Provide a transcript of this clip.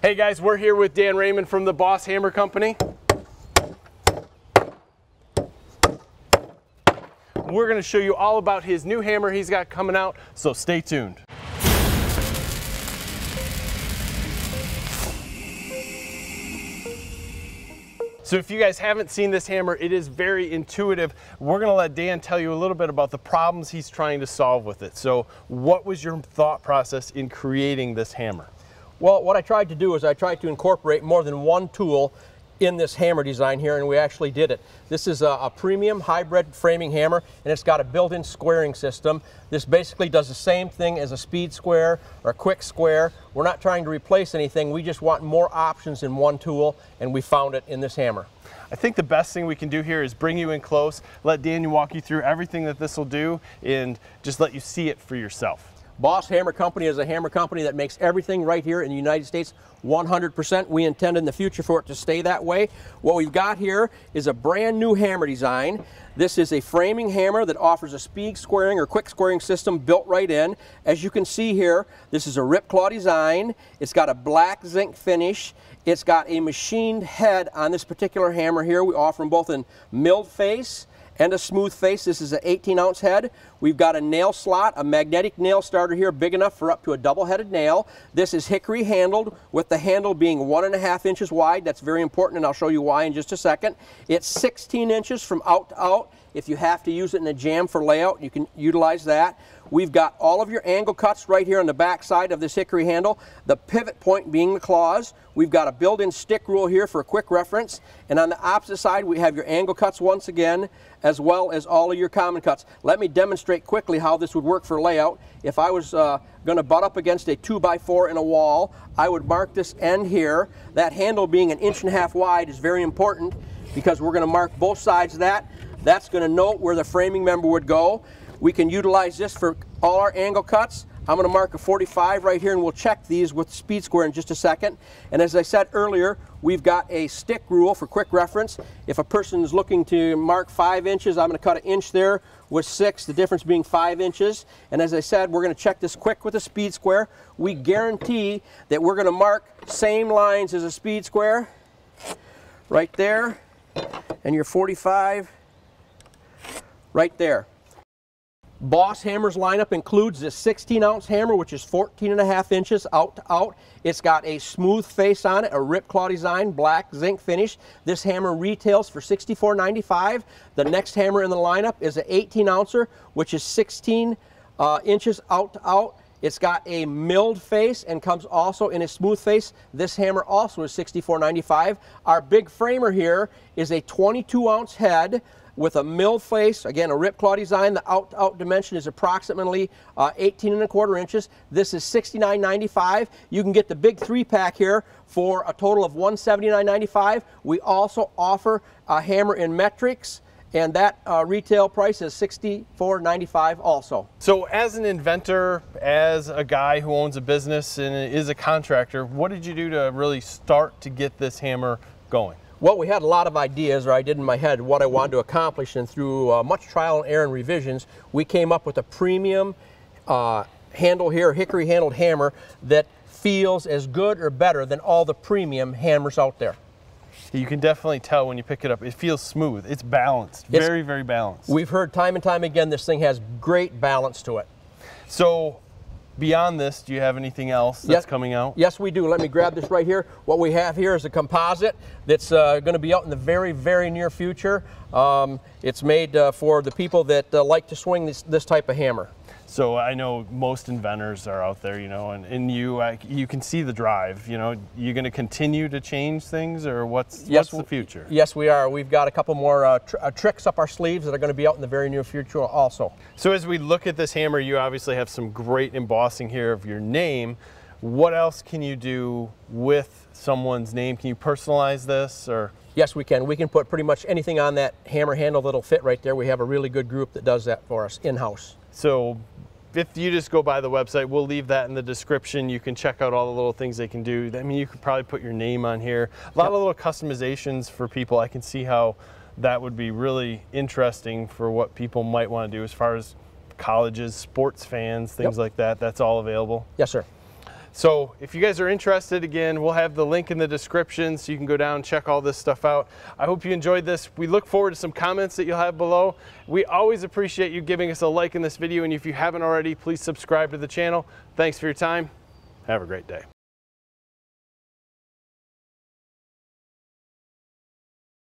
Hey guys, we're here with Dan Raymond from the Boss Hammer Company. We're going to show you all about his new hammer he's got coming out, so stay tuned. So if you guys haven't seen this hammer, it is very intuitive. We're going to let Dan tell you a little bit about the problems he's trying to solve with it. So what was your thought process in creating this hammer? Well, what I tried to do is I tried to incorporate more than one tool in this hammer design here, and we actually did it. This is a premium hybrid framing hammer, and it's got a built-in squaring system. This basically does the same thing as a speed square or a quick square. We're not trying to replace anything. We just want more options in one tool, and we found it in this hammer. I think the best thing we can do here is bring you in close, let Daniel walk you through everything that this will do, and just let you see it for yourself. Boss Hammer Company is a hammer company that makes everything right here in the United States 100%. We intend in the future for it to stay that way. What we've got here is a brand new hammer design. This is a framing hammer that offers a speed squaring or quick squaring system built right in. As you can see here, this is a rip claw design. It's got a black zinc finish. It's got a machined head on this particular hammer here. We offer them both in milled face and a smooth face. This is an 18-ounce head. We've got a nail slot, a magnetic nail starter here, big enough for up to a double-headed nail. This is hickory handled, with the handle being 1.5 inches wide. That's very important, and I'll show you why in just a second. It's 16 inches from out to out. If you have to use it in a jam for layout, you can utilize that. We've got all of your angle cuts right here on the back side of this hickory handle, the pivot point being the claws. We've got a built-in stick rule here for a quick reference, and on the opposite side we have your angle cuts once again, as well as all of your common cuts. Let me demonstrate quickly how this would work for layout. If I was going to butt up against a 2x4 in a wall, I would mark this end here. That handle being 1.5 inches wide is very important because we're going to mark both sides of that. That's going to note where the framing member would go. We can utilize this for all our angle cuts. I'm going to mark a 45 right here, and we'll check these with speed square in just a second. And as I said earlier, we've got a stick rule for quick reference. If a person is looking to mark 5 inches, I'm going to cut 1 inch there with 6, the difference being 5 inches. And as I said, we're going to check this quick with a speed square. We guarantee that we're going to mark same lines as a speed square right there, and your 45 right there. Boss Hammer's lineup includes this 16-ounce hammer, which is 14.5 inches out to out. It's got a smooth face on it, a rip claw design, black zinc finish. This hammer retails for $64.95. The next hammer in the lineup is an 18-ouncer, which is 16 inches out to out. It's got a milled face and comes also in a smooth face. This hammer also is $64.95. Our big framer here is a 22-ounce head with a milled face, again a rip claw design. The out-to-out dimension is approximately 18.25 inches. This is $69.95. You can get the big 3-pack here for a total of $179.95. We also offer a hammer in metrics, and that retail price is $64.95 also. So as an inventor, as a guy who owns a business and is a contractor, what did you do to really start to get this hammer going? Well, we had a lot of ideas, or I did in my head, what I wanted to accomplish, and through much trial and error and revisions, we came up with a premium handle here, hickory handled hammer that feels as good or better than all the premium hammers out there. You can definitely tell when you pick it up, it feels smooth. It's balanced, very, very balanced. We've heard time and time again this thing has great balance to it. So beyond this, do you have anything else that's coming out? Yes, we do. Let me grab this right here. What we have here is a composite that's going to be out in the very, very near future. It's made for the people that like to swing this type of hammer. So I know most inventors are out there, you know, and you can see the drive. You know, you're going to continue to change things, or what's the future? Yes, we are. We've got a couple more tricks up our sleeves that are going to be out in the very near future also. So as we look at this hammer, you obviously have some great embossing here of your name. What else can you do with someone's name? Can you personalize this, or? Yes, we can. We can put pretty much anything on that hammer handle that'll fit right there. We have a really good group that does that for us in-house. So if you just go by the website, we'll leave that in the description. You can check out all the little things they can do. I mean, you could probably put your name on here. A lot of little customizations for people. I can see how that would be really interesting for what people might want to do as far as colleges, sports fans, things like that. That's all available. Yes, sir. So if you guys are interested, again, we'll have the link in the description so you can go down and check all this stuff out. I hope you enjoyed this. We look forward to some comments that you'll have below. We always appreciate you giving us a like in this video, and if you haven't already, please subscribe to the channel. Thanks for your time. Have a great day.